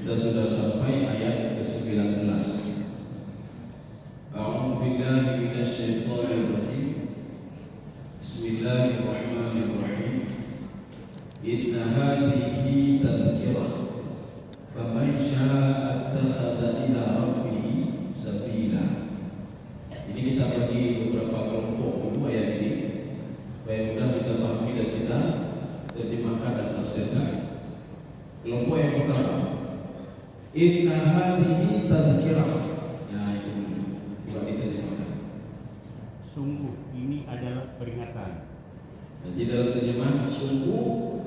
Kita sudah sampai ayat ke-19. A'udzu billahi minasy syaithanir rajim. Bismillahirrahmanirrahim. Inna hadhihi tadhkirah faman syaa'a ittakhadha ila rabbih sabila. Ini kita bagi beberapa kelompok dulu ayat ini supaya mudah kita pahami dan kita terjemahkan dan tafsirkan. Kelompok yang pertama, inna hadhihi tadhkirah. Ya, itu coba diterjemahkan. Sungguh ini adalah peringatan. Jadi dalam terjemahan, sungguh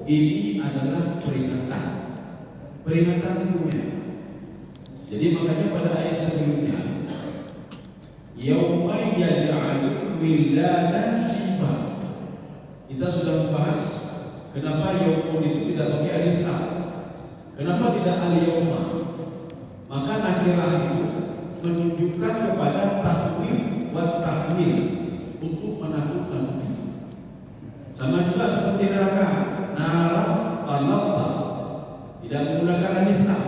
ini adalah peringatan. Peringatan dunia. Jadi makanya pada ayat sebelumnya, yauma yaj'alul wildanan shiba. Kita sudah membahas kenapa yaumun itu tidak pakai alif lam. Kenapa tidak al-yauma? Maka nakirah itu menunjukkan kepada takhwif wa tahmil, untuk menakut-nakuti. Sama juga seperti neraka, nara talaqta, tidak menggunakan alif lam.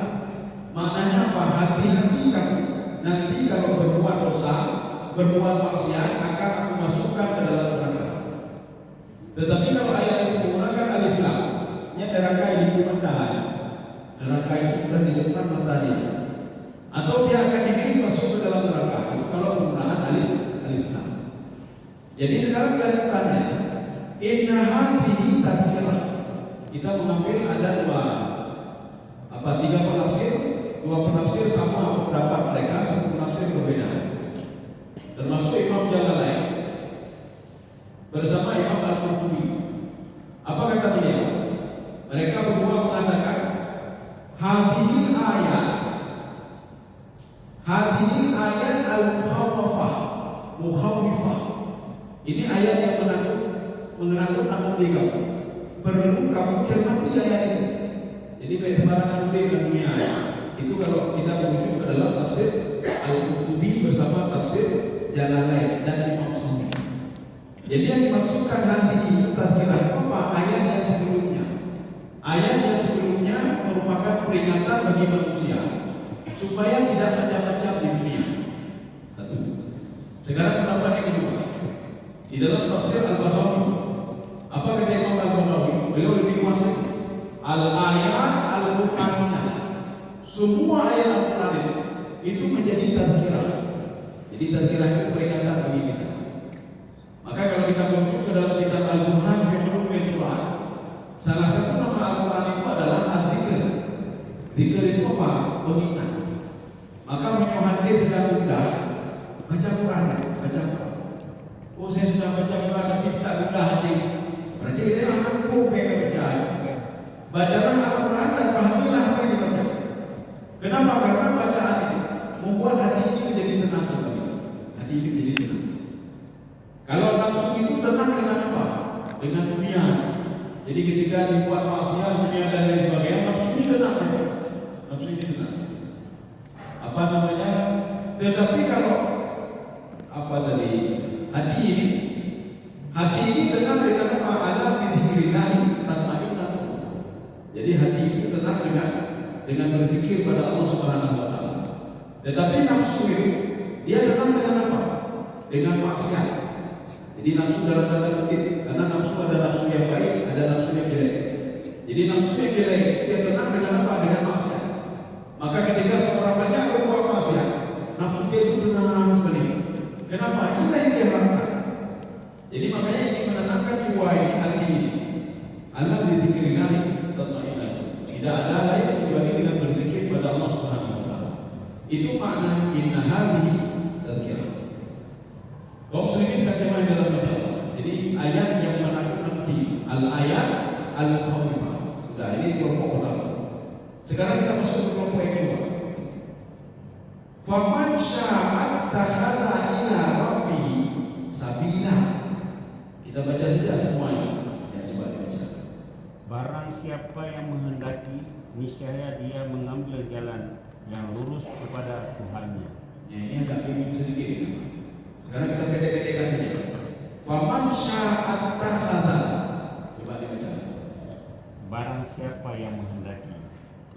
Maknanya apa? Hati-hati kamu. Nanti kalau berbuat dosa, berbuat maksiat, akan aku masukkan ke dalam neraka. Tetapi kalau ayat itu menggunakan alif lam, neraka ini pemandangan. Neraka itu sudah di depan matanya, atau dia akan dikirim masuk ke dalam neraka. Itu kalau penggunaan alif lam. Jadi sekarang kelanjutannya, inna hadhihi tadhkirah. Kita mengambil ada tiga penafsir. Dua penafsir sama pendapat mereka, satu penafsir berbeda. Termasuk Imam Jalalain bersama Imam Al-Qurtubi. Apa kata beliau? Mereka berdua mengatakan hadhihi ayat al-mukhawwifah. Ini ayat yang menakut-nakuti kamu. Perlu kamu cermati ayat ini. Jadi bagaimana dengan dunia itu kalau kita merujuk ke dalam tafsir Al-Qurtubi bersama tafsir Jalalain dan Imam Syafi'i. Jadi yang dimaksudkan nanti itu tadhkirah apa? Ayat yang sebelumnya. Ayat yang sebelumnya merupakan peringatan bagi manusia supaya tidak macam-macam di dunia. Satu. Sekarang pendapat yang kedua. Di dalam tafsir Al-Baghawi, apa kata Imam Al-Baghawi? Beliau lebih kuasa. Al-ayat al-Qur'aniyah. Semua ayat Al-Quran itu menjadi tadhkirah. Jadi tadhkirah itu peringatan bagi kita. Maka kalau kita merujuk ke dalam kitab Al-Quran fi Ulumil Quran, salah satu nama Al-Quran itu adalah az-zikr. Zikr itu apa? Pengingat. Maka menyuhati sedang mudah baca Quran, baca Quran. Oh, saya sudah baca Quran tapi tak mudah hati. Berarti dia mampu baca. Bacalah Al-Quran dan pahamilah apa yang dibaca. Kenapa? Karena bacaan itu membuat hati ini menjadi tenang kembali. Hati ini menjadi tenang. Kalau nafsu itu tenang dengan apa? Dengan dunia. Jadi ketika dibuat maksiat, dunia dan lain sebagainya, nafsu ini tenang. Nafsu ini tenang. Apa namanya? Tetapi kalau hati ini tenang dengan apa? Ala bidzikrillah tatma'innul. Jadi hati itu tenang dengan berzikir pada Allah Subhanahu wa taala. Tetapi nafsu itu dia tenang dengan apa? Dengan maksiat. Jadi nafsu dalam tanda kutip, karena nafsu ada nafsu yang baik, ada nafsu yang jelek. Jadi nafsu yang jelek dia tenang dengan apa? Dengan maksiat. Maka ketika seorang banyak berbuat maksiat, nafsu dia itu tenang sekali. Kenapa? Inilah yang dia harapkan. Jadi makanya ini menenangkan jiwa ini, hati ini. Allah dzikrillah tatma'innah. Tidak ada lain kecuali dengan berzikir pada Allah Subhanahu wa taala. Itu makna inna hadhihi tadhkirah. Kaum muslimin sekalian dalam baca. Jadi ayat yang menakut-nakuti, al-ayat al-mukhawwifah. Sudah, ini kelompok pertama. Sekarang kita masuk ke kelompok yang kedua. Faman syaa'a ittakhadha ila rabbih sabila. Kita baca saja semuanya. Ya, coba dibaca. Barang siapa yang menghendaki, niscaya dia mengambil jalan yang lurus kepada Tuhannya. Ya, ini agak bingung sedikit. Sekarang kita pendek-pendekkan saja. Faman syaa'a ittakhadha. Coba dibaca. Barang siapa yang menghendaki.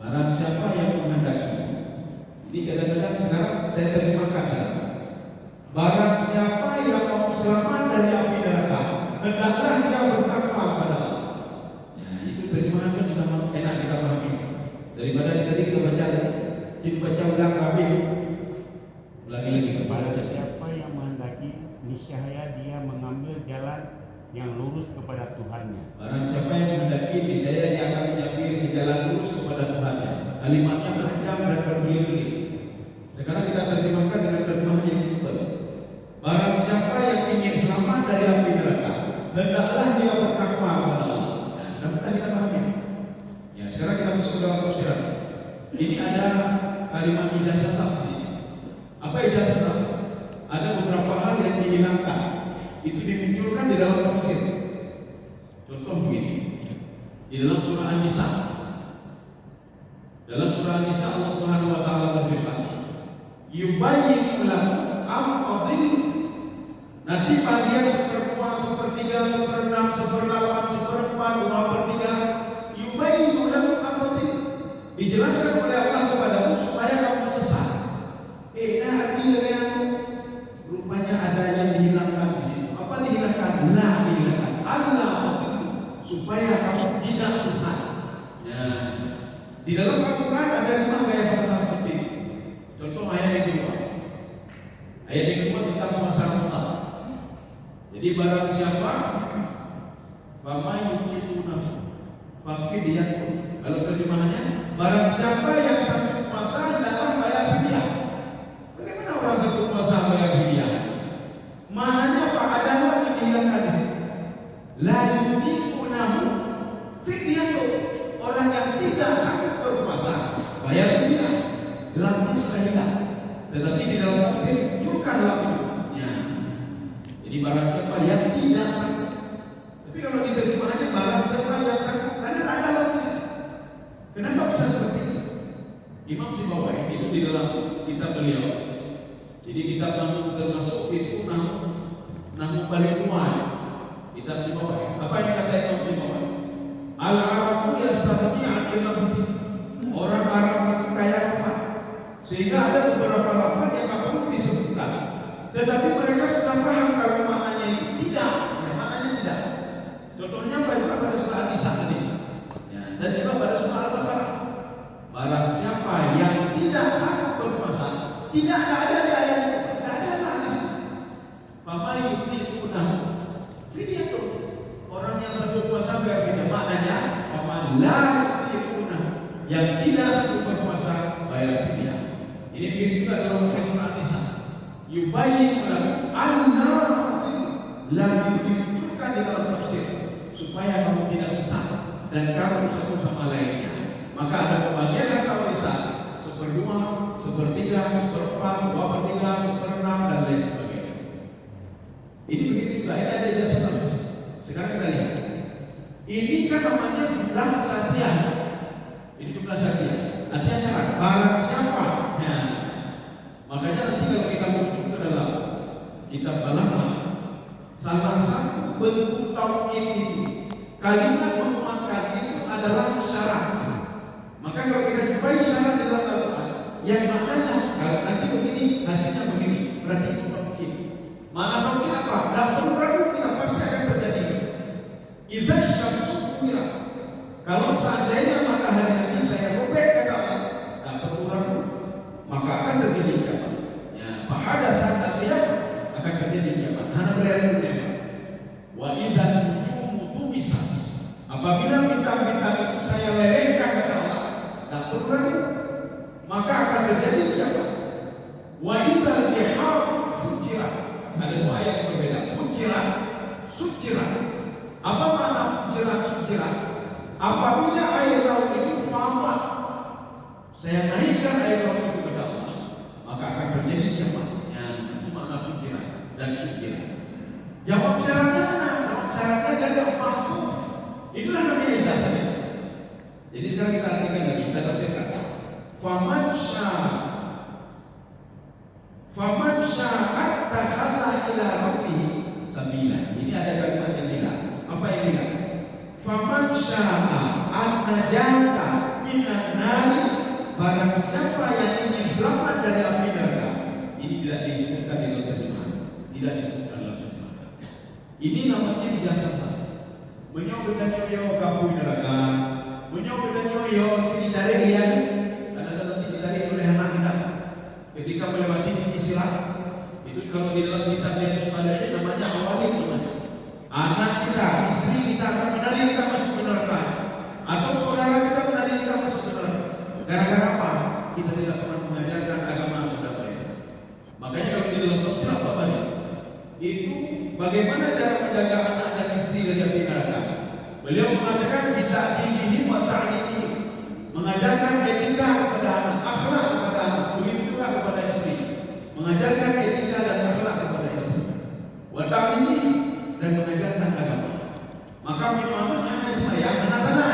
Barang siapa yang menghendaki Ini kadang-kadang sekarang saya terjemahkan sekarang. Barang siapa yang mau selamat dari api neraka, hendaklah dia bertakwa kepada Allah. Ya, itu terjemahan kan sudah enak kita pahami. Daripada tadi kita baca ulang kami lagi Kepada siapa yang menghendaki, niscaya dia mengambil jalan yang lurus kepada Tuhannya. Barang siapa yang menghendaki, niscaya dia akan menyampiri ke jalan lurus kepada Tuhannya. Kalimatnya panjang dan berbelit-belit. Sekarang kita terjemahkan dengan terjemahan yang simpel. Barang siapa yang ingin selamat dari api neraka, hendaklah dia bertakwa kepada Allah. Nah, sudah mudah kita pahami. Ya, sekarang kita masuk ke dalam tafsiran. Ini ada kalimat ijazah sabdi. Apa ijazah sabdi? Ada beberapa hal yang dihilangkan. Itu dimunculkan di dalam tafsir. Contoh begini. Di dalam surah An-Nisa. Dalam surah An-Nisa Allah Subhanahu wa taala berfirman, "Yubayyin lakum am-adil." Nanti bagian 1/2, 1/3, 1/6, 1/8, 1/4, 2/3 yubayyin lakum am-adil. Dijelaskan oleh Allah kepadamu supaya kamu sesat. Artinya rupanya ada yang dihilangkan di situ. Apa dihilangkan? Dihilangkan. Allah supaya kamu tidak sesat. Ya. Di dalam Al-Quran ada 5 gaya bahasa penting. Contoh ayat yang kedua. Ayat yang kedua tentang masalah Allah. Jadi barang siapa fama yukituna fafidyatun. Kalau terjemahannya, barang siapa yang sanggup puasa dalam bayar fidyah. Bagaimana orang sanggup puasa bayar fidyah? Maknanya Pak adalah dihilangkan. La yukitunahu fidyatun. Orang yang tidak sanggup berpuasa bayar fidyah. Lamnya sudah hilang. Tetapi di dalam tafsir bukan lamnya. Jadi barang siapa yang tidak sanggup. Tapi kalau diterjemahkannya barang siapa yang sanggup, karena ada lamnya. Kenapa bisa seperti itu? Imam Sibawai itu di dalam kitab beliau. Jadi kitab Nahu termasuk itu Nahu paling kuat. Kitab Sibawai. Apa yang kata Imam Sibawai? Al-Arabu yastabi'an ilmu. Orang Arab itu kaya lafaz. Sehingga ada beberapa lafaz yang apa pun disebutkan. Tetapi mereka sudah paham kalau maknanya itu tidak. Ya, maknanya tidak. Contohnya apa? Pada surah An-Nisa tadi. Ya, dan juga pada surah Al-Baqarah. Barang siapa yang tidak sanggup berpuasa, tidak ada di ayat itu. Tidak ada lagi. Fama yukitunahu fidyatun. Orang yang sanggup puasa bayar maknanya fama la yukitunahu. Yang tidak sanggup berpuasa bayar fidyah. Ini begitu juga dalam surah An-Nisa. Yubayyin lakum an-nar la ditunjukkan di dalam tafsir supaya kamu tidak sesat dan kamu satu sama lainnya. Maka ada pembagian harta warisan 1/2, 1/3, 1/4, 2/3, 1/6 dan lain sebagainya. Ini begitu juga. Ini ada ijazah. Sekarang kita lihat. Ini kan namanya jumlah satria. Ini jumlah satria. Artinya syarat. Barang siapa? Ya. Makanya nanti kalau kita merujuk ke dalam kitab Al-Haq, salah satu bentuk taukid itu kalimat menguatkan itu adalah syarat. Maka kalau kita jumpai syarat di dalam Al-Quran yang maknanya kalau nanti begini hasilnya begini, berarti itu taukid. Mana taukid apa? Dan perlu kita pasti akan terjadi. Idza syamsu kuwirat. Kalau seandainya matahari nanti saya robek kata Allah, tak perlu ragu, maka akan terjadi kiamat. Ya, fahadatsan al-qiyamah, akan terjadi kiamat. Hana beliau dunia. Wa idza nujumu tumisat. Apabila bintang-bintang itu saya lelehkan kata Allah, tak perlu ragu, maka akan terjadi kiamat. Wa idza bihar fujirat. Ada dua ayat yang berbeda. Fujirat, sujirat. Apa makna fujirat, sujirat? Apabila air laut itu famat, saya naikkan air laut itu ke dalam, maka akan terjadi kiamat. Itu makna fujirat dan sujirat. Jawab syaratnya mana? Jawab syaratnya gagal mahfuz. Itulah namanya ijazahnya. Jadi sekarang kita artikan lagi, kita tafsirkan. Faman sya'at takhadha ila rabbih sabila. Ini ada kalimat yang bilang. Apa yang bilang? Faman sya'a an najata minan nari barang siapa yang ingin selamat dari api neraka. Ini tidak disebutkan di dalam terjemahan. Tidak disebutkan dalam terjemahan. Ini namanya ijazah. Menyoba dan nyoyo kapu neraka. Menyoba dan nyoyo ditarik yang nanti ditarik oleh anak-anak. Ketika melewati titik silat, itu kalau di dalam kitab yang sadaya namanya awalin namanya. Anak kita, istri kita akan menarik kita masuk ke neraka, atau saudara kita menarik kita masuk ke neraka. Gara-gara apa? Kita tidak pernah mengajarkan agama kepada mereka. Makanya kalau di dalam tafsir apa itu bagaimana cara menjaga anak dan istri dari api neraka. Beliau mengatakan kita didihi wa ta'lihi, mengajarkan etika kepada anak, akhlak kepada anak, begitu juga kepada istri. Mengajarkan etika dan akhlak kepada istri. Wa ta'lihi, dan mengajarkan agama. Maka menyuaman hanya sembahyang, anak-anak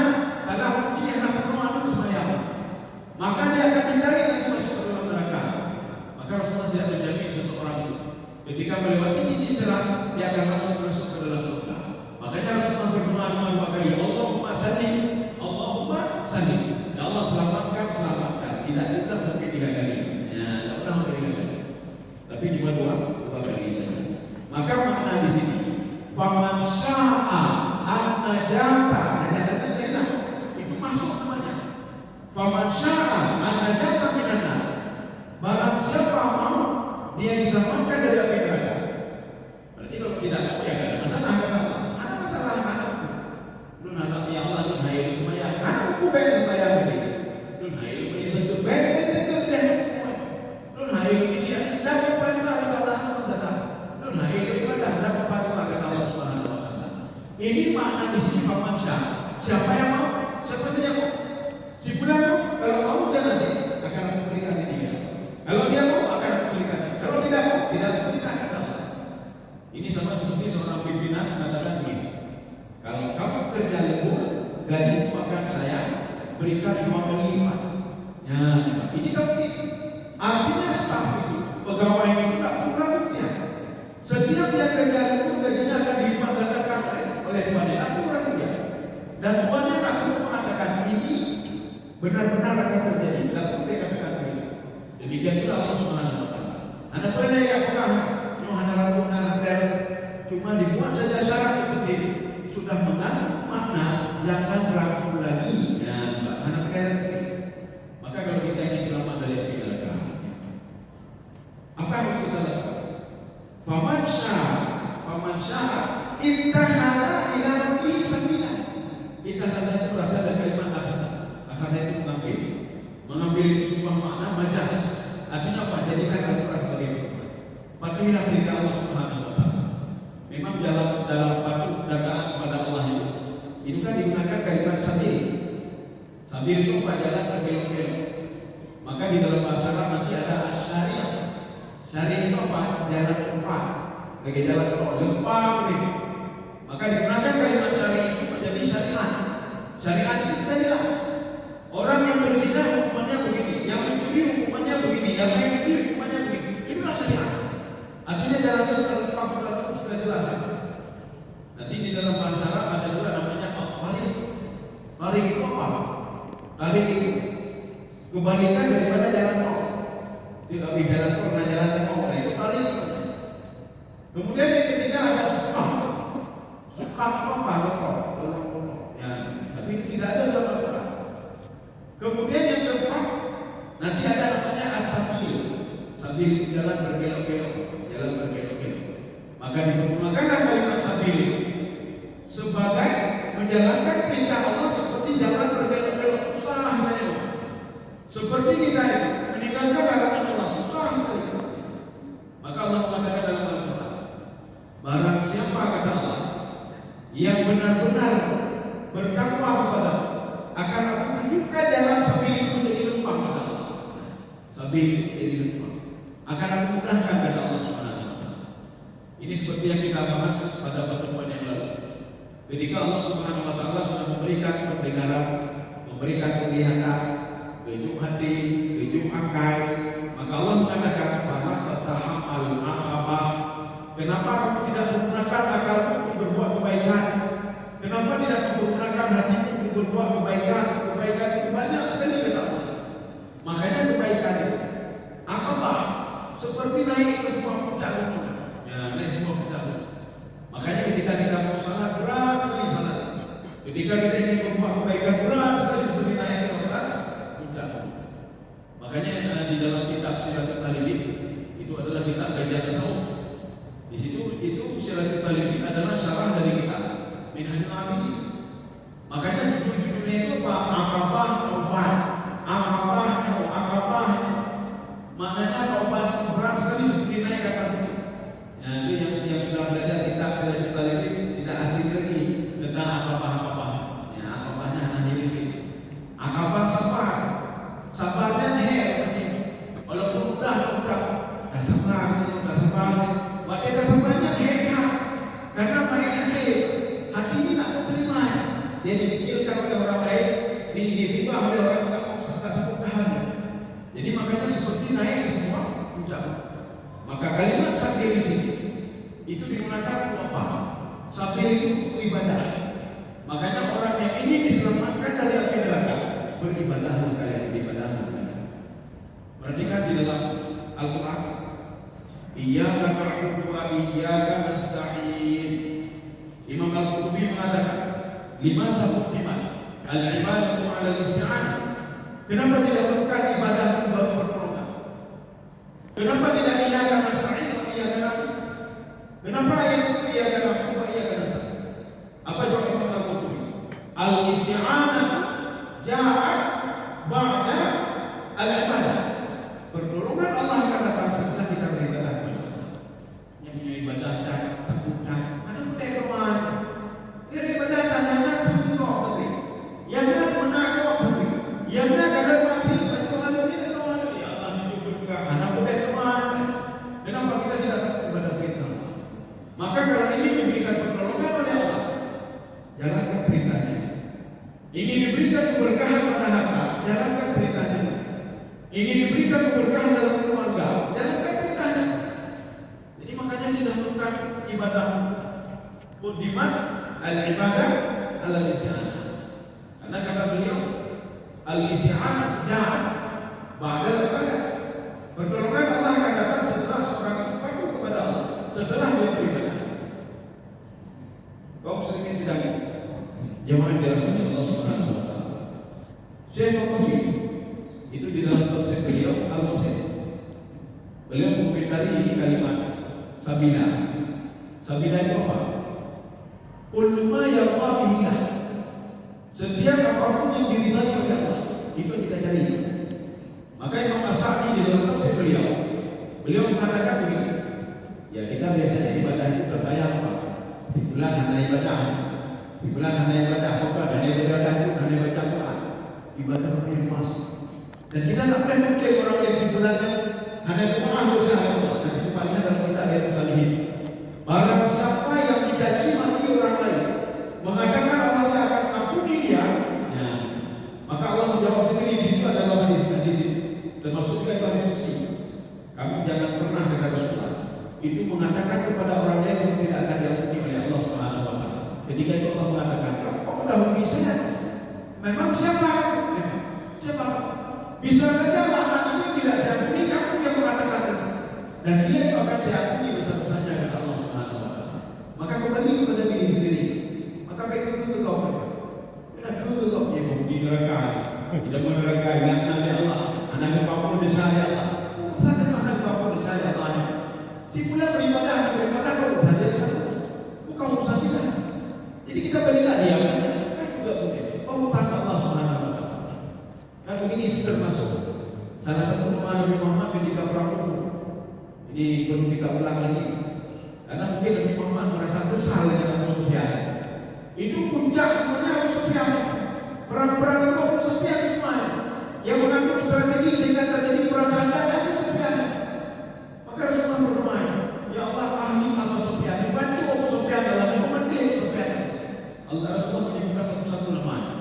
adalah kunci yang penuh sembahyang. Maka dia akan dicari nanti masuk ke dalam neraka. Maka Rasulullah tidak menjamin seseorang itu ketika melewati titik sirat dia akan langsung masuk ke dalam surga. Makanya Rasulullah berdoa dua kali, Allahumma sallim, Allahumma sallim. Ya Allah selamatkan, selamatkan. Tidak diulang sampai 3 kali. Ya, tidak pernah sampai 3 kali. Tapi cuma dua kali saja. Maka makna di sini, faman syaa an-najata, najata itu itu masuk namanya. Faman syaa an-najata minana. Barang siapa mau dia diselamatkan dari api neraka. Berarti kalau tidak mau ya ada masalah. Ada masalah anak. Nun anak ya Allah nun hayal lumayan. Anakku pengen lumayan ini. Nun hayal lumayan itu pengen itu deh. Nun hayal ini dapat pahala Allah Taala. Nun hayal ibadah dapat pahala Allah Subhanahu wa taala. Ini makna di sini faman syaa. Siapa yang mau? Siapa saja mau? Si fulan kalau mau dia nanti akan memberikan dia. Kalau dia mau akan memberikan. Kalau tidak mau tidak memberikan. Ini sama seperti seorang pimpinan mengatakan begini. Kalau kamu kerja lembur, gaji akan saya berikan 2 kali lipat. Ya, ini kan artinya staff itu pegawai itu tak kurang rupiah. Setiap dia kerja lembur gajinya akan dilipat gandakan oleh tuannya, tak kurang rupiah. Dan tuannya tak perlu mengatakan ini benar-benar akan terjadi. Tak perlu dia katakan begitu. Demikian pula Allah Subhanahu wa taala. Anda pernah yang pernah cuma dibuat saja syarat seperti itu sudah mengandung makna jangan ragu lagi dan anak kalian. Maka kalau kita ingin selamat dari api neraka, apa yang harus kita lakukan? Faman syaa ittakhadha ila rabbih sabila. Ittakhadha itu berasal dari kalimat akhadha itu mengambil itu sebuah makna majas. Artinya apa? Jadikan Al-Quran sebagai Quran. Patuhilah perintah Allah Subhanahu wa taala. Memang dalam patuh dakwaan kepada Allah itu kan digunakan kalimat sabil. Sabil itu apa? Jalan berbelok-belok. Maka di dalam bahasa Arab nanti ada syariah. Syariah itu apa? Jalan lempar. Bagi jalan lempar ini. Maka digunakan kalimat syariah itu menjadi syariat. Syariat itu sudah jelas. Orang yang berzina hukumannya begini, yang mencuri hukumannya begini, yang mencuri hukumannya begini. Itulah syariat. Artinya jalan itu sudah lempar, sudah jelas. Nanti di dalam bahasa Arab ada juga namanya tarik. Tarik itu apa? Tarik itu kebalikan daripada jalan tol. Di jalan tol ada jalan tol, itu tarik. Kemudian yang ketiga ada suka. Suka itu apa? Ya, tapi tidak ada dalam Al-Quran. Kemudian yang keempat nanti ada namanya as-sabil. Sabil itu jalan berbelok-belok, jalan berbelok-belok. Maka digunakanlah kalimat sabil sebagai menjalankan perintah Allah seperti jalan berbelok-belok, susah banyak. Seperti kita meninggalkan larangan Allah susah sekali. Maka Allah mengatakan dalam Al-Quran, barang siapa kata Allah yang benar-benar bertakwa kepada akan aku tunjukkan jalan sabil itu menjadi lempang kata Allah. Sabil jadi lempang. Akan aku mudahkan kata Allah Subhanahu wa taala. Ini seperti yang kita bahas pada pertemuan yang lalu. Ketika Allah Subhanahu wa taala sudah memberikan pendengaran, memberikan penglihatan, kejuk hati, kejuk akal, maka Allah mengatakan fala tatahamal aqabah. Kenapa kamu tidak menggunakan akalmu untuk berbuat kebaikan? Kenapa tidak menggunakan hatimu untuk berbuat kebaikan? Kebaikan itu banyak sekali kata Allah. Jadi makanya seperti naik ke semua puncak. Maka kalimat sabir di sini itu digunakan untuk apa? Sabir itu untuk ibadah. Makanya orang yang ingin diselamatkan dari api neraka beribadah kalian beribadah. Perhatikan di dalam Al-Quran, Iyyaka na'budu wa iyyaka nasta'in. Imam Al-Qurtubi mengatakan, limadha quddimat al-ibadatu 'ala al-isti'anah? Kenapa tidak bukan ibadah baru pertolongan? Kenapa tidak iyyaka nasta'in wa iyyaka na'budu? Kenapa ayat itu iyyaka na'budu wa iyyaka nasta'in? Apa jawab Imam Al-Qurtubi? Al-isti'anah ja'at ba'da al-ibadah. Pertolongan Allah akan datang setelah kita beribadah. Yang punya ibadah dan takutkan, ada pun teman. Yang ibadah tanya tuh tapi, yang nak menakut tapi, yang nak ada mati Tuhan ini Tuhan ya Allah itu berkah. Anak pun teman. Kenapa kita tidak ibadah kita? Maka kalau ingin diberikan pertolongan oleh Allah, jalankan perintahnya. Ingin diberikan keberkahan pada harta, jalankan perintahnya. Ingin diberikan keberkahan dalam keluarga, jalankan perintahnya. Jadi makanya dinamakan ibadah quddimat al-ibadah al-isti'anah. Karena kata beliau, al-isti'anah ja'at ba'da al-ibadah. Pertolongan Allah akan datang setelah seorang itu patuh kepada Allah, setelah dia beribadah. Kaum muslimin sedang jamaah dirahmati Allah Subhanahu wa taala. Syekh Muhammad itu di dalam tafsir beliau Al-Wasit, beliau mengomentari ini kalimat Sabina. Sabina itu apa? Kullu ma yarda, setiap apapun yang diridhai oleh Allah itu yang kita cari. Maka Imam As-Sa'di di dalam tafsir beliau mengatakan begini, ya kita biasanya ibadah itu terbayang apa? Di bulan hanya ibadah, di bulan hanya ibadah, hanya ibadah itu hanya baca Quran, ibadah lebih mas. Dan kita tak boleh mengklaim orang yang sebenarnya hanya Quran dosa Allah. Dan itu paling dalam kita ayat Salihin. Barang siapa yang mencaci maki orang lain, mengatakan Allah akan mengampuni dia, ya, maka Allah menjawab sendiri di situ adalah hadis termasuk juga hadis qudsi. Kami jangan pernah kata Rasulullah itu mengatakan kepada orang lain yang tidak akan diampuni oleh Allah Subhanahu wa taala. Ketika itu Allah mengatakan, kau mendahului saya. Memang siapa? Siapa? Bisa saja laknat itu tidak saya ampuni, kamu yang mengatakan itu. Dan dia itu akan saya ampuni dosa-dosanya kata Allah Subhanahu wa taala. Maka kembali kepada diri sendiri. Maka baik itu kau. Tidak kau yang di neraka. Tidak meneraka laknat Allah. Anak apapun di saya Allah. Saja anak apapun di saya Allah. Si pula beribadah kau saja. Bukan urusan kita. Jadi kita balik lagi ya. Kan juga boleh. Oh, tanpa Allah Subhanahu wa taala. Nah, begini termasuk salah satu doa Nabi Muhammad ketika perang Uhud. Ini perlu kita ulang lagi. Karena mungkin Nabi Muhammad merasa kesal dengan Abu Sufyan. Itu puncak sebenarnya Abu Sufyan. Perang-perang itu Abu Sufyan semuanya. Yang mengatur strategi sehingga terjadi perang handal Abu Sufyan. Maka Rasulullah berdoa, ya Allah ahli Abu Sufyan, bantu Abu Sufyan dalam memerangi Abu Sufyan. Allah Rasulullah menyebutkan satu-satu namanya.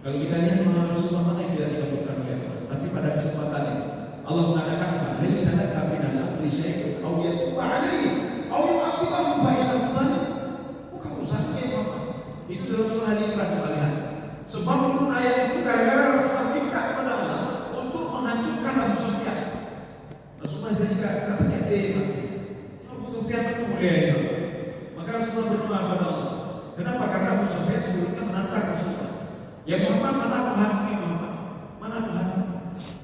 Kalau kita lihat nama Rasulullah mana yang tidak dikabulkan oleh Allah. Tapi pada kesempatan ini Allah mengatakan apa? Laisa laka minal amri syai'un aw yatuba 'alaihim aw yu'adzibahum fa innahum zalim. Bukan urusannya itu. Itu dalam surah Al-Imran kalian. Sebab turun ayat itu gara-gara Rasulullah minta kepada Allah untuk menghancurkan Abu Sufyan. Rasulullah juga katanya Abu Sufyan itu mulia itu. Maka Rasulullah berdoa kepada Allah. Kenapa? Karena Abu Sufyan sebelumnya menantang Rasulullah. Ya Muhammad, mana Tuhanmu ya Muhammad? Mana Tuhan?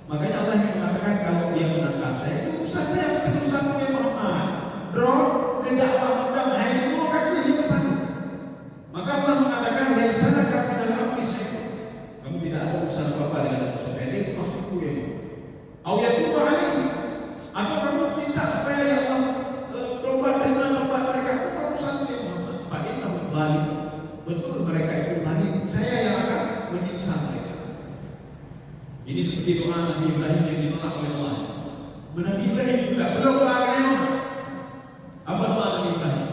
Makanya Allah yang mengatakan kalau dia menantang saya itu urusan saya, bukan urusanmu ya Muhammad. Drop, tidak apa-apa, hanya dulu kan dia cepat. Maka Allah mengatakan dari sana kami dalam api saya. Kamu tidak ada urusan apa-apa dengan Abu Sufyan. Itu maksudku ya. Awal itu balik. Atau kamu minta supaya ya Allah tobat dengan tobat mereka. Bukan urusanmu ya Muhammad. Padahal kamu balik. Betul mereka itu balik. Saya yang akan menyiksa mereka. Ini seperti doa Nabi Ibrahim yang ditolak oleh Allah. Nabi Ibrahim juga belum larang. Apa doa Nabi Ibrahim?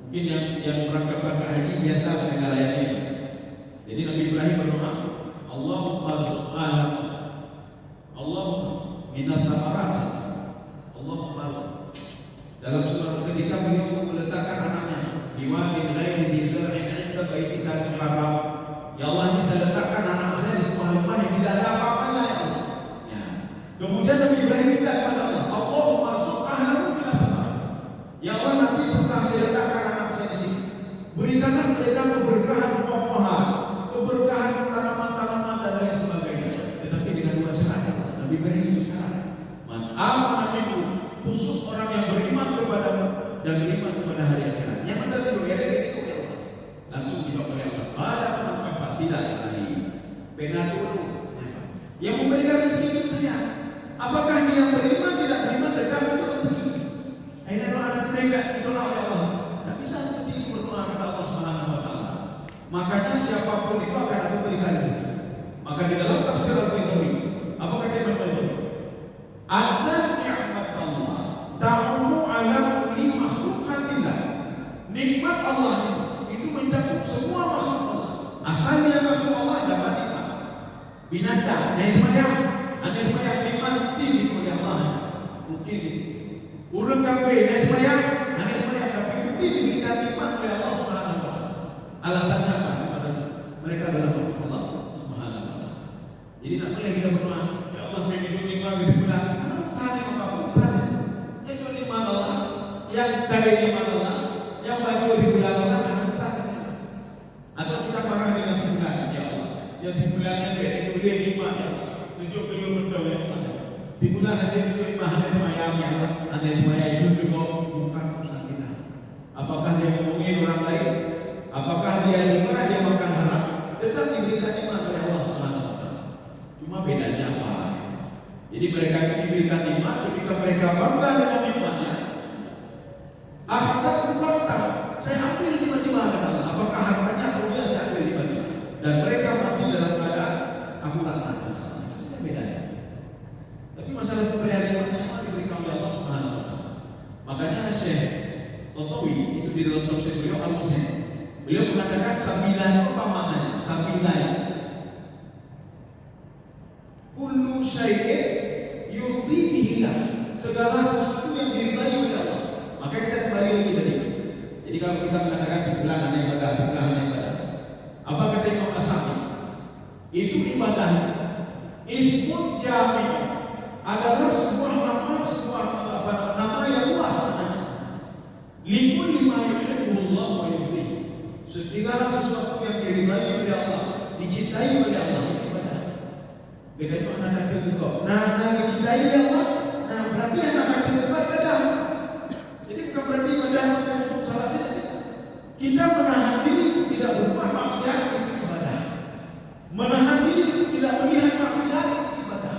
Mungkin yang berangkat haji biasa mendengar ayat ini. Jadi Nabi Ibrahim berdoa, Allahumma rzuqna minas samarat. Allahumma dalam surah ketika beliau meletakkan anaknya di wadin ghairi dzi zar'in 'inda baitikal muharram, ya Allah, ini saya letakkan anak saya di sebuah lembah yang tidak ada apa-apanya, ya Allah. Ya. Kemudian Nabi Ibrahim minta kepada Allah, Allahumma arzuq ahlahu minas samarat. Ya Allah, nanti setelah saya letakkan anak saya di sini, berikanlah mereka keberkahan buah-buahan, keberkahan tanaman-tanaman dan lain sebagainya. Tetapi dengan dua syarat. Nabi Ibrahim itu syarat. Man amana minkum, khusus orang yang beriman kepadamu dan beriman kepada hari akhirat. Yang mana itu beda gitu ya Allah. Langsung dijawab oleh Allah. Qala man kafara tidak lagi. Benar dulu. Yang memberikan rezeki itu saya. Apakah dia beriman tidak beriman dekat itu rezeki? Ini adalah anak mereka ditolak oleh Allah. Tidak bisa seperti itu berdoa kepada Allah Subhanahu wa taala. Makanya siapapun itu akan aku berikan rezeki. Maka di dalam tafsir Al-Qurtubi, apa kata Imam Qurtubi? Adna ni'mat Allah ta'umu ala kulli makhluqatillah. Nikmat Allah itu mencakup semua makhluk Allah. Asalnya makhluk Allah dapat nikmat. Binatang, nikmat nikmat tinggi oleh Allah. Mungkin urang kafir nikmat tapi mungkin diberikan nikmat oleh Allah Subhanahu wa taala. Alasannya apa? Mereka adalah makhluk Allah Subhanahu wa taala. Jadi tak boleh kita berdoa, ya Allah beri nikmat gitu pula. Yang dari nikmat Allah, yang baju di bulan Allah atau kita marah dengan sebulan, ya Allah. Yang di bulannya itu dia nikmat, ya Allah. Tunjuk betul ya Allah. Di bulan ada tunjuk nikmat yang ya Allah. Ada nikmat itu juga bukan urusan kita. Apakah dia ngomongin orang lain? Apakah dia nikmat dia makan haram? Tetap diberikan nikmat oleh Allah Subhanahu wa taala. Cuma bedanya apa? Jadi mereka diberikan nikmat ketika mereka bangga dengan nikmatnya. Akhirnya berkata, saya ambil tiba-tiba Allah. Apakah hartanya atau dia saya ambil tiba-tiba? Dan mereka mati dalam keadaan aku tak tahu. Itu bedanya. Tapi masalah kepercayaan semua diberikan oleh Allah Subhanahu wa taala. Makanya Syekh Tantawi itu di dalam tafsir beliau Al-Musin, beliau mengatakan sabilah apa maknanya? Sabilah kullu syai'in yurdi bihillah, segala sesuatu yang diridai oleh Allah. Maka kita kembali lagi tadi. Jadi kalau kita mengatakan sebelah ada ibadah, sebelah ada ibadah, apa kata Imam As-Sami? Itu ibadah ismun jami adalah sebuah nama yang luas namanya. Likul lima yuhibbullah wa yurdi. Segala sesuatu yang diridai oleh Allah, dicintai oleh Allah, itu ibadah. Beda itu anak kecil juga. Nah, dicintai oleh Allah, nah berarti anak kecil juga ibadah. Jadi bukan berarti ibadah untuk salah saja. Kita menahan diri tidak berbuat maksiat itu ibadah. Menahan diri tidak melihat maksiat itu ibadah.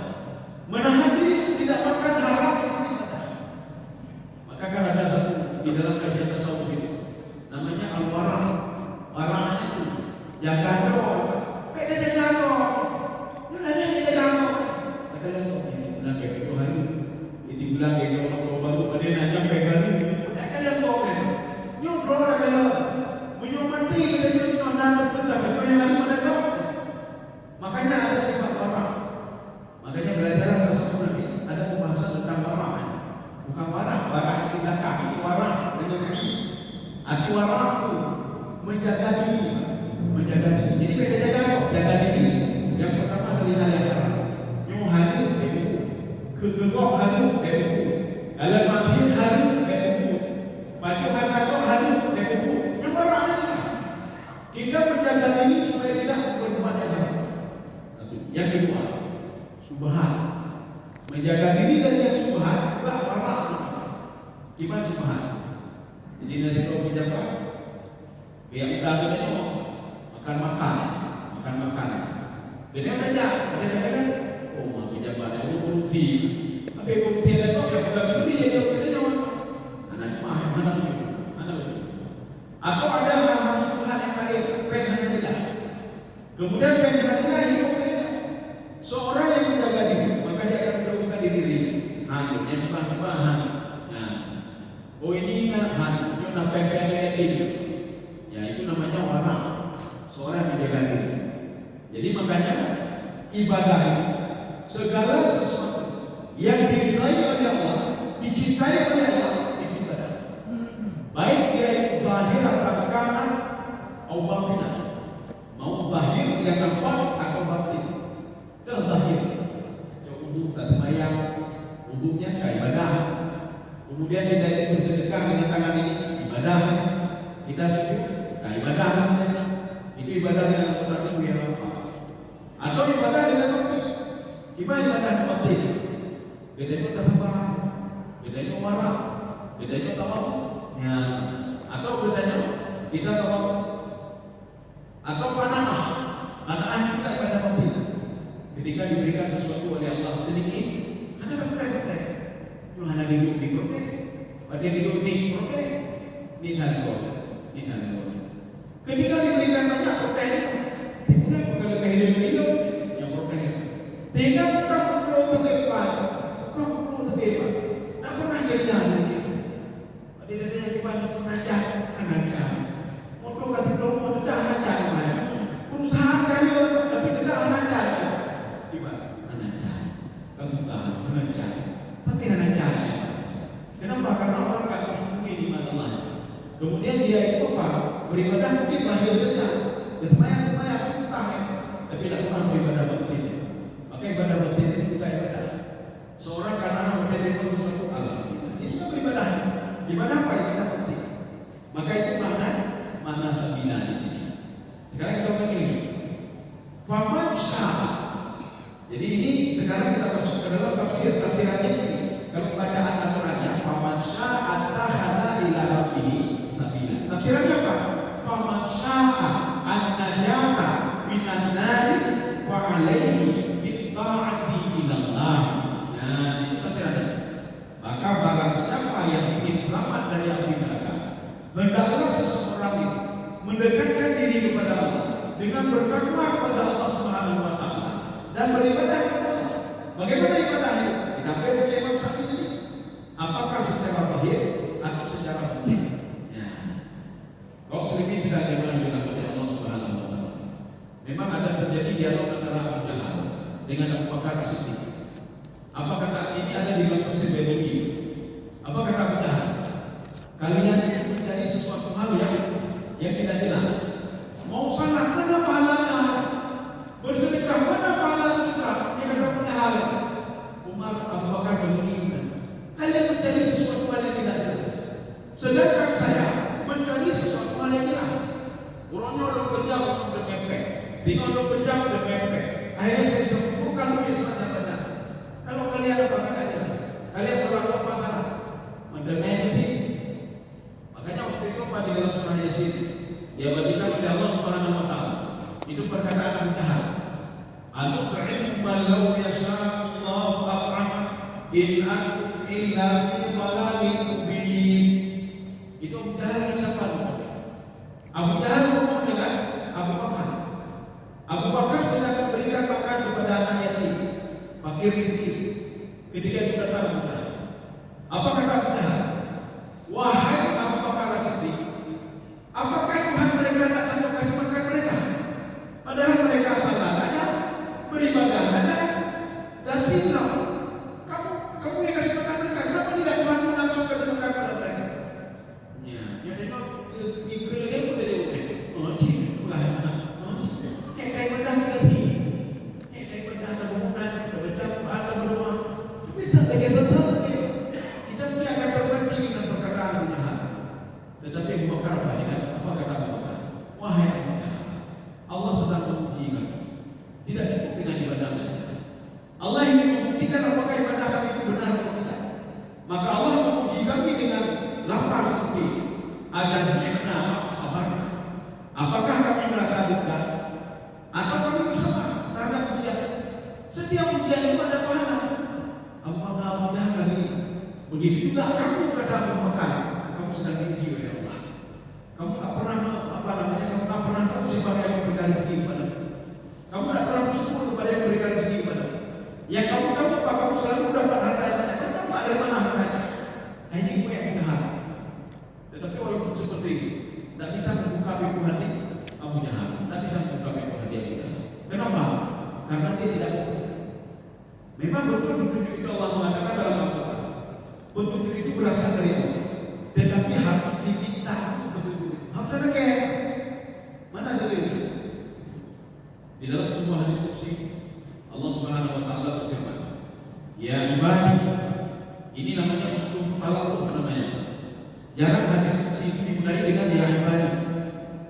Menahan diri tidak makan haram itu ibadah. Maka kan ada satu di dalam kajian tasawuf itu namanya al-wara'. Wara' itu jaga dong. Beda jaga dong. Mana jaga dong? Kata dia, bulan itu hari ini bulan itu baru pada nanya pegang. Makanya ada sifat wara'. Makanya belajar bahasa nanti ada pembahasan tentang wara'. Bukan wara' itu belakang, ini wara' dengan i. Arti wara' itu menjaga diri. Jadi beda jaga diri. Yang pertama dari hal yang haram. Nyuh halu, kegegok halu, alam mahir halu, baju kagok halu, yang wara' ini. Kita menjaga diri supaya tidak berbuat yang haram. Yang kedua, subhan. Menjaga diri dari yang subhan juga wara'. Gimana subhan? Jadi nanti kalau pejabat, biar udah kita makan. Jadi aja, kadang-kadang, oh mau pejabat itu korupsi. Tapi korupsi itu yang pegang diri ya kita jawab. Anak mana begitu? Atau ada hal-hal subhan yang lain, penghanilah. Kemudian penghanilah itu seorang yang menjaga diri, maka dia akan menjauhkan diri. Hanya subhan. Nah, oh ini hanya pempek ini. Ya itu namanya wara'. Seorang yang menjaga diri. Jadi makanya ibadah segala sesuatu yang diridhai oleh Allah, dicintai oleh Allah, itu ibadah. Baik dia zahir atau kanan atau batin, mau zahir yang nampak atau batin. Itu zahir. Wudu tak sembahyang, wudunya kayak ibadah. Kemudian kita itu bersedekah dengan tangan ini ibadah. Kita sujud kayak ibadah. Itu ibadah dengan anggota tubuh yang apa? Atau ibadah dengan hati. Gimana ibadah batin? Bedanya tasbih, bedanya warna, bedanya tawaf. Ya, atau bedanya kita tawaf atau fanaah. Fanaah juga ibadah batin. Ketika diberikan sesuatu oleh Allah sedikit, ada apa-apa? Lu hanya hidup di protes, ada hidup di protes, nihal. Ketika diberikan banyak protes, dimulai kalau hidup yang protes. Tiga kamu perlu terdepan, tak pernah jadi lagi. Ada yang dibantu penajam, penajam. Untuk kasih promo tidak penajam, usaha kayu tapi tidak penajam. Tapi penajam. Kenapa? Karena orang tak bersembunyi di mana Allah. Kemudian dia itu apa? Beribadah mungkin lahir saja. Bersemayam utang, tapi tidak pernah beribadah batin. Maka ibadah batin itu juga ibadah. Seorang karena menjadi sesuatu alam, dia juga beribadah. Ibadah apa? Ibadah batin. Maka itu mana sabina di sini. Sekarang kita ulang ini. Faman syaa. Jadi ini sekarang kita masuk ke dalam tafsirannya ini. Kalau bacaan aturannya, faman syaa attakhadha ila rabbih sabila. Tafsirannya apa? Faman syaa an-najata minan nari fa alaihi bitta'ati ila Allah. Nah, itu tafsirannya. Maka barang siapa yang ingin selamat dari api neraka, hendaklah seseorang itu mendekatkan diri kepada Allah dengan bertakwa kepada Allah Subhanahu wa taala dan beribadah kepada Allah. Bagaimana ibadahnya? Kita belajar Imam Syafi'i ini. Apakah secara zahir atau secara batin? Ya. Kaum muslimin sedang dengan Allah Subhanahu wa taala. Memang ada terjadi dialog antara Abu Jahal dengan Abu Bakar As-Siddiq. Apa kata ini ada di dalam tafsir Bailuni? Apa kata Abu Jahal? Kalian itu mencari sesuatu hal yang tidak jelas. Mau salah mana pahalanya? Bersedekah mana pahala sedekah? Yang ada punya hal. Umar Abu Bakar menginginkan kalian mencari sesuatu hal yang tidak jelas. Sedangkan saya mencari sesuatu hal yang jelas. Orangnya udah kerja untuk bermepet, tinggal udah kerja bermepet. Akhirnya saya bisa bukan duit sebanyak-banyak. Kalau kalian apa kata jelas? Kalian sholat apa salah? Mendengar makanya waktu itu pada dalam surah Yasin dia berikan oleh Allah Subhanahu wa taala. Itu perkataan Abu Jahal. Anu'timu man law yasha'allahu at'ama in antum illa fi dhalalin mubin. Itu Abu Jahal yang siapa? Abu Jahal ngomong dengan Abu Bakar. Abu Bakar sedang memberikan makan kepada anak yatim, fakir miskin. Ketika itu datang Abu Jahal. Apa kata Abu Jahal? Wahai Abu Bakar As-Siddiq, apakah Tuhan mereka tak sanggup kasih makan mereka? Padahal mereka salat ada, beribadah ada, dan tidak. Kamu yang kasih makan mereka, kenapa tidak Tuhan langsung kasih makan kepada mereka? Ya, yang itu ikutnya pun dari orang. Oh, cinta, kayak bedah lagi, kayak bedah ada mudah, baca ada berdoa, kita lagi tetap. Kita punya kata benci dengan perkataan Abu Jahal. Tetapi Abu Bakar apa kata Abu Bakar? Wahai Abu Jahal, Allah sedang menguji kamu. Tidak cukup dengan ibadah saja. Allah ingin membuktikan apakah ibadah kami itu benar atau tidak. Maka Allah menguji kami dengan lapar seperti ajazna sabar. Apakah kami merasa duka atau kami bersabar terhadap ujian? Setiap ujian itu ada pahala. Apakah Abu Jahal lagi? Begitu juga kamu kata Abu Bakar, kamu sedang diuji oleh Allah. Kamu tak pernah kamu tak pernah tahu siapa yang memberikan rezeki kepadamu. Kamu tak pernah bersyukur kepada yang memberikan rezeki kepadamu. Yang kamu tahu apa? Kamu selalu dapat harta yang banyak. Kamu tak ada mana hartanya. Nah ini gue yang benar. Tetapi walaupun seperti itu, tak bisa membuka pintu hati Abu Jahal. Tak bisa membuka pintu hati Abu Jahal. Kenapa? Karena dia tidak mau. Memang betul petunjuk itu Allah mengatakan dalam Al-Quran. Petunjuk itu berasal dari Allah. Tetapi harus diminta petunjuk. Harus ada kayak mana dalilnya? Di dalam sebuah hadis qudsi Allah Subhanahu wa taala berfirman, "Ya ibadi." Ini namanya uslub talaquf namanya. Jarang hadis qudsi itu dimulai dengan ya ibadi.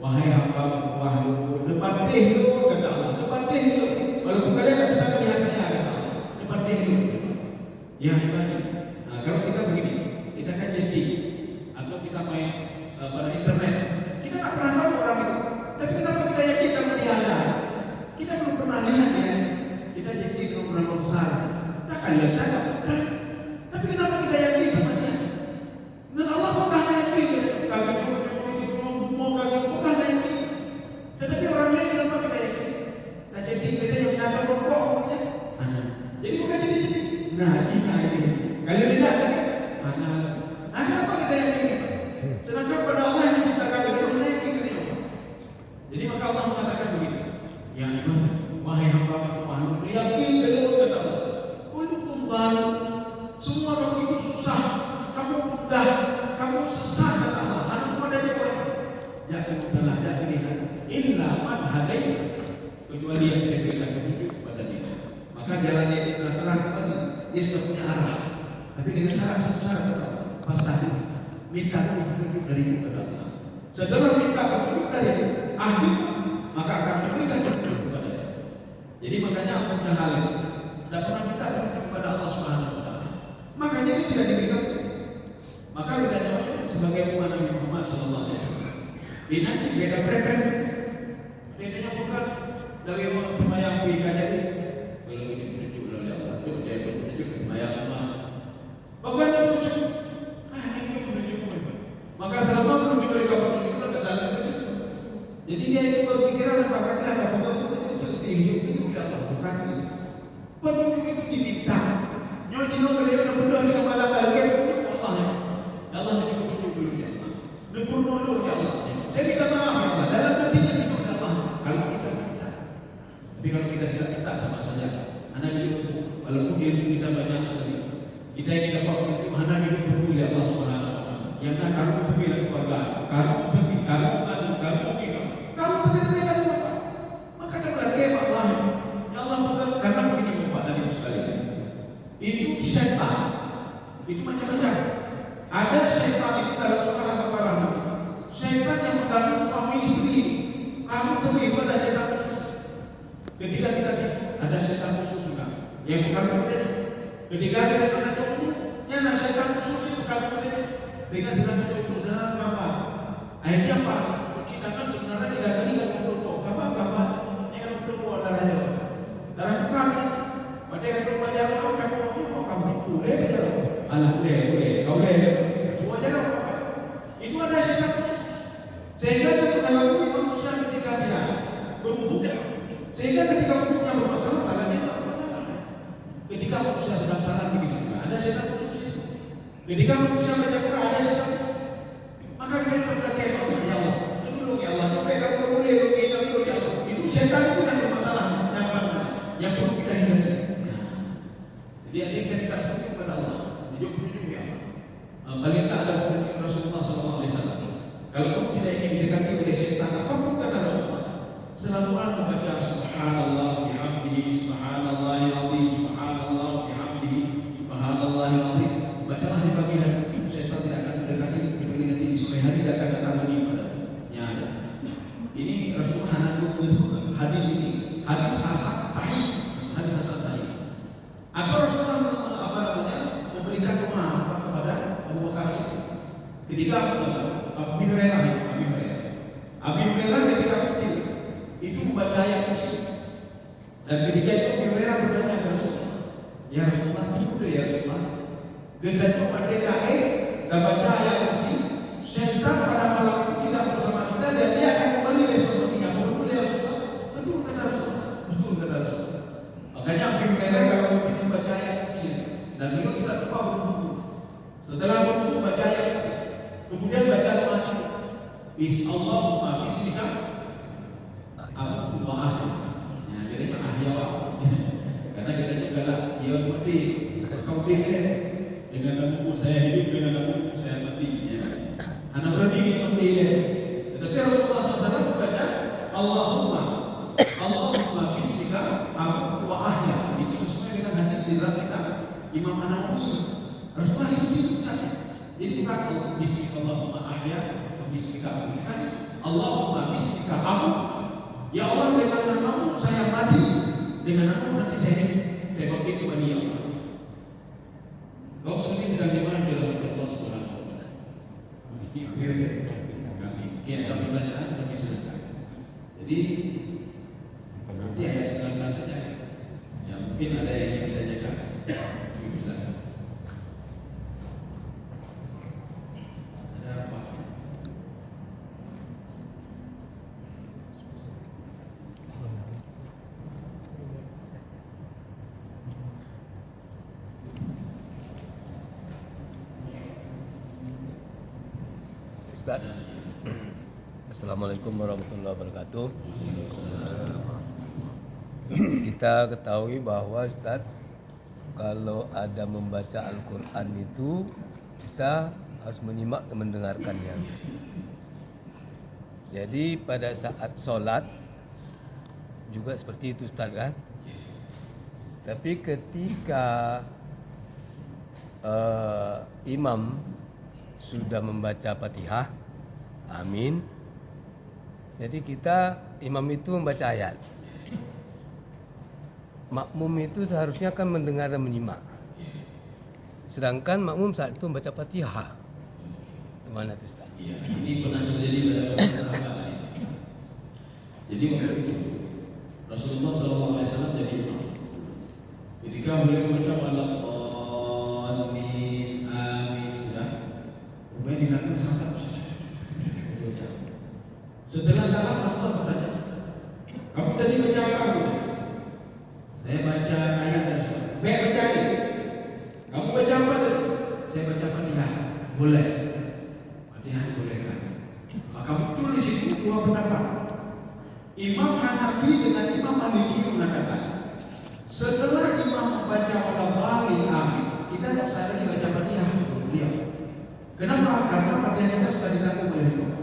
Wahai hamba, wahai depan deh lo kata Allah, depan deh lo. Walaupun kalian tak bisa melihat saya kata Allah, depan deh lo. Ya ibadi. Nah, kalau kita begini, kita kan jadi atau kita main pada internet, kita tak pernah tahu orang itu. Tapi kenapa kita yakin kalau dia ada? Kita belum pernah lihat ya. Kita jadi orang besar. Tak akan lihat tak. Tapi kenapa kita yakin sama dia? Dan Allah bukan yakin. Kami mau kami bukan yakin. Tetapi orang lain kenapa kita yakin? Nah jadi beda yang ada pokoknya. Jadi bukan jadi. Nah ini. Kalian lihat kan? Nah kenapa kita yakin? Sedangkan pada Allah yang menciptakan kita yakin. Jadi maka Allah mengatakan begini. Ya iman, wahai hamba Tuhan, yakin betul kata Allah. Untuk baru, semua kamu itu susah, kamu mudah, kamu sesat kata Allah. Anak kepadanya orang, ya kamu telah jadi illa man hadai, kecuali yang saya berikan petunjuk kepada dia. Maka jalannya dia sudah terang kembali, dia sudah punya arah. Tapi dengan satu syarat kata Allah, pasti minta petunjuk dari kepada Allah. Setelah minta petunjuk dari ahli, maka akan diberikan petunjuk kepada dia. Jadi makanya aku punya hal ini. Tidak pernah minta petunjuk kepada Allah Subhanahu wa taala. Makanya itu tidak diberikan. Maka kita jawab sebagai umat Nabi Muhammad sallallahu alaihi wasallam. Ini beda preferensi. Bedanya bukan dari orang sembahyang pikirnya itu. Kalau ini petunjuk dari Allah, itu dia petunjuk sembahyang Allah. Bukan petunjuk. Ini petunjuk. Maka selama belum diberikan petunjuk itu dalam petunjuk. Jadi dia itu berpikiran apakah ada petunjuk itu Allah bukan. Petunjuk itu diminta. Nyonya beliau nak benar dengan malam lagi petunjuk Allah. Allah itu petunjuk dulu ya Allah. Nepur dulu ya Allah. Saya minta maaf ya Allah. Dalam hatinya itu Allah. Kalau kita minta. Tapi kalau kita tidak minta sama saja. Anak hidup walaupun dia kita banyak sekali. Kita ingin dapat petunjuk anak hidup dulu ya Allah Subhanahu wa taala. Yang nak kamu pilih keluarga. Kamu pilih kamu pilih. Kamu pilih apa? Maka terlaki Allah. Ya Allah bukan karena begini Bapak dan Ibu sekalian. Itu syaitan. Itu macam-macam. Ada syaitan itu dalam seorang kepala. Syaitan yang mengganggu suami istri. Kamu terlibat ada syaitan khusus. Ketika kita ada syaitan khusus juga. Yang bukan kemudian. Ketika kita ada cowoknya, ada syaitan khusus itu bukan kemudian. Ketika sedang mencoba dalam apa? Akhirnya apa? Ciptakan sebenarnya tidak tadi nggak berdoa. Apa? Ini kan berdoa darahnya. Darah bukan. Pada yang berdoa jalan kamu boleh jalan. Alah boleh. Kau boleh. Berdoa jalan. Itu ada syaitan khusus. Sehingga ketika manusia ketika dia berwudu, sehingga ketika wudunya bermasalah salahnya tak bermasalah. Ketika manusia sedang salah begitu ada syaitan khusus. Ketika manusia baca Quran ada syaitan khusus. Maka dia berkata ya Allah. Ya Allah, mereka boleh ya Allah. Itu syaitan itu yang bermasalah, yang perlu kita hindari. Dia kita petunjuk kepada Allah, petunjuk ya Allah. Paling tak ada petunjuk Rasulullah SAW. Kalau kamu tidak ingin didekati oleh syaitan, apapun kata Rasulullah, selalu membaca Subhanallah bihamdihi, Subhanallahil azim, Subhanallah bihamdihi, Subhanallahil azim. Bacalah di pagi hari. Syaitan tidak akan mendekati kecuali nanti di sore hari dia akan datang lagi pada. Ini Rasulullah hadis ini hadis hasan sahih, hadis hasan sahih. Apa Rasulullah memberikan rumah kepada Abu Bakar ketika Abi Hurairah ketika itu membaca ayat kursi dan ketika itu Abi Hurairah bertanya kepada Rasulullah, ya Rasulullah itu ya Rasulullah, gendanya merdeka dan baca ayat kursi, syaitan pada malam itu tidak bersama kita dan dia akan kembali ke sepertinya. Betul ya Rasulullah? Betul kata Rasulullah. Makanya Abi Hurairah kalau kita baca ayat kursi dan beliau tidak lupa berwudu. Setelah berwudu baca ayat kursi, kemudian baca doa ini. Allahumma bismika Allahumma ahya. Ya, jadi ahya. Karena kita juga lah ya mati. Kau pikir dengan kamu saya hidup, dengan kamu saya mati. Ya. Anak berani mati. Ya. Tetapi Rasulullah SAW membaca Allahumma bismika amutu wa ahya. Itu sesuai dengan hadis di dalam kitab Imam An-Nawawi. Rasulullah SAW ucapnya. Jadi bukan bismika Allahumma ahya atau bismika amutu. Allahumma bismika amutu. Ya Allah, dengan namamu saya mati, dengan namamu nanti saya bangkit kembali, ya Allah. Kau sendiri sedang dimana dalam Allah Subhanahu wa Ta'ala. Mungkin ada pertanyaan kami silakan. Jadi nanti ayat 19 saja. Ya mungkin ada yang ingin ditanyakan. Bisa. Ada apa? Ustaz. Assalamualaikum warahmatullahi wabarakatuh. Kita ketahui bahwa Ustaz, kalau ada membaca Al-Quran itu kita harus menyimak dan mendengarkannya. Jadi pada saat sholat juga seperti itu Ustaz kan. Tapi ketika imam sudah membaca Fatihah, amin. Jadi imam itu membaca ayat. Makmum itu seharusnya kan mendengar dan menyimak. Sedangkan makmum saat itu membaca Fatihah. Gimana itu Ustaz? Iya, ini pernah terjadi pada masa sahabat. Jadi waktu itu Rasulullah SAW jadi imam. Ketika beliau mengucapkan amin, sudah. Kemudian diingatkan sahabat. Setelah salam Rasulullah bertanya, kamu tadi baca apa? Saya baca ayat dan surah. Baik, baca ini. Kamu baca apa tadi? Saya baca Fatihah. Boleh. Fatihah bolehkan. Maka muncul di situ dua pendapat. Imam Hanafi dengan Imam Maliki mengatakan, setelah imam membaca Al-Bali amin, kita tidak usah lagi baca Fatihah untuk beliau. Kenapa? Karena Fatihah kita sudah dilakukan oleh imam.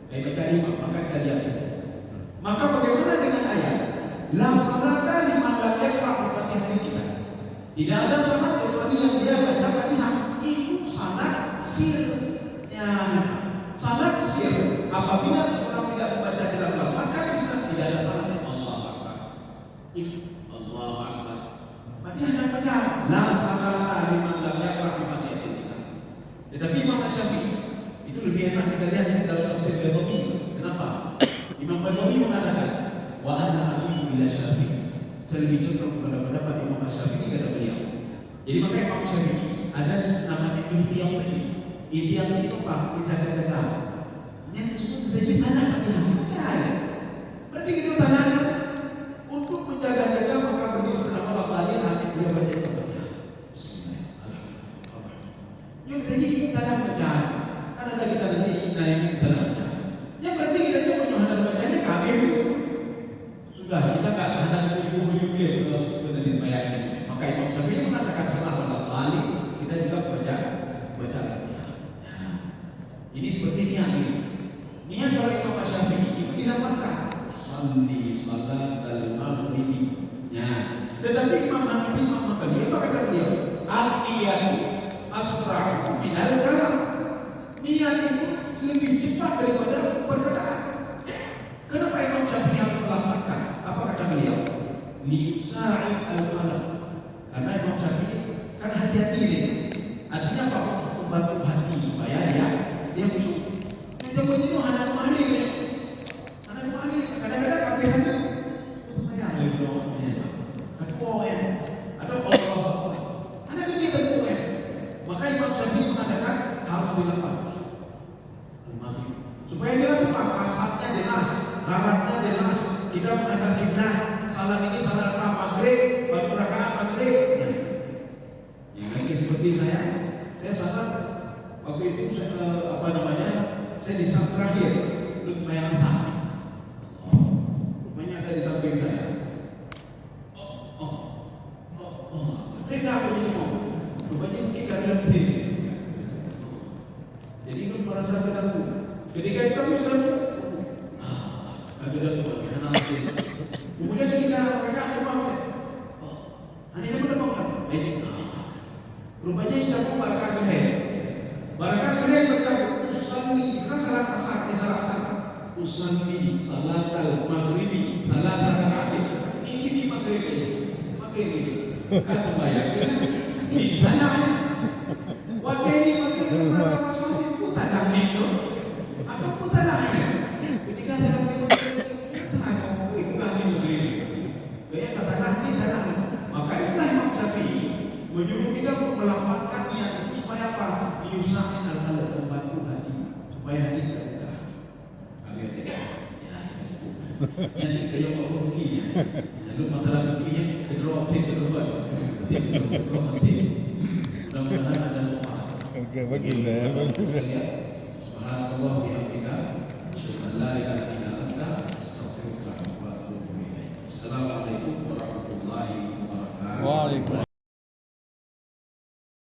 Kayak baca imam, maka kita diam saja. Maka bagaimana dengan ayat? La salata liman lam yaqra' Al-Fatihah kita. Tidak ada salat kecuali yang dia baca Fatihah. Itu salat sirnya. Salat sir apabila seorang tidak membaca di dalam maka tidak ada salat. Allahu Akbar. Allahu Akbar. Fatihah yang baca. La salata liman lam yaqra' Al-Fatihah kita. Tetapi Imam Syafi'i itu lebih enak kita lihat dalam tafsir Badawi. Kenapa? Imam Badawi mengatakan, wa ana aqimu ila Syafi'i. Saya lebih condong kepada pendapat Imam Syafi'i kata beliau. Jadi makanya Imam Syafi'i ada namanya ihtiyam ini. Ihtiyam itu apa? Menjaga-jaga. Yang itu menjadi tanah Fatihah. Berarti kita tanah untuk menjaga-jaga maka beliau selama Allah amin beliau baca Fatihah. Bismillahirrahmanirrahim. Yang tadi tanah pecah. Ada lagi tadi naik tanah pecah. Yang berarti kita cuma hendak bacanya kafir. Sudah kita tak hendak ibu-ibu dia tadi bayar ini. Maka Imam Syafi'i mengatakan setelah kali kita juga baca. Ini seperti niat ini. Niat dari Imam Syafi'i itu dilafalkan. Salli salat al-maghrib. Ya. Tetapi Imam Hanafi Imam Maqdisi apa kata beliau? Al-iyatu asra'u minal kalam. Niat itu lebih cepat daripada perkataan. Kenapa Imam Syafi'i harus melafalkan? Apa kata beliau? Liusa'id al-qalam. Karena Imam Syafi'i kan hati-hati ini. Artinya apa? Membantu hati supaya dia khusyuk. Yang itu anak mahli kan? Anak mahli kadang-kadang kami hati supaya lebih doanya. Ada poin, ada Allah. Anak itu kita poin. Maka Imam Syafi'i mengatakan harus dilafalkan. Supaya jelas apa? Kasatnya jelas, harapnya jelas. Kita menghadap kiblat. Salat ini salat maghrib, batu rakaat maghrib. Yang lagi seperti saya salat waktu itu saya di samping terakhir untuk main sah. Rupanya ada di samping saya. Mereka Rupanya mungkin keadaan begini. Jadi itu merasa terganggu. Ketika itu kamu sudah ada tuan, kemudian ketika mereka mau, hanya menemukan, rupanya kita mau barang gede macam usalli, kan salah usalli salatal maghribi salasa rakaat. Ini di maghrib, kata bayar. Di sana, waktu ini maghrib masing-masing putar dah itu, atau putar dah ini. Ketika saya menyuruh kita melafalkannya itu supaya apa? Diusahakan agar membantu hati supaya hati tidak mudah. Jadi kayak orang rugi ya. Lalu masalah ruginya kedua kedua. Mudah-mudahan ada manfaat. Oke, bagus. Subhanallah bihamdika, asyhadu an la ilaha illa anta, astaghfiruka wa atubu ilaik. Assalamualaikum warahmatullahi wabarakatuh. Waalaikumsalam.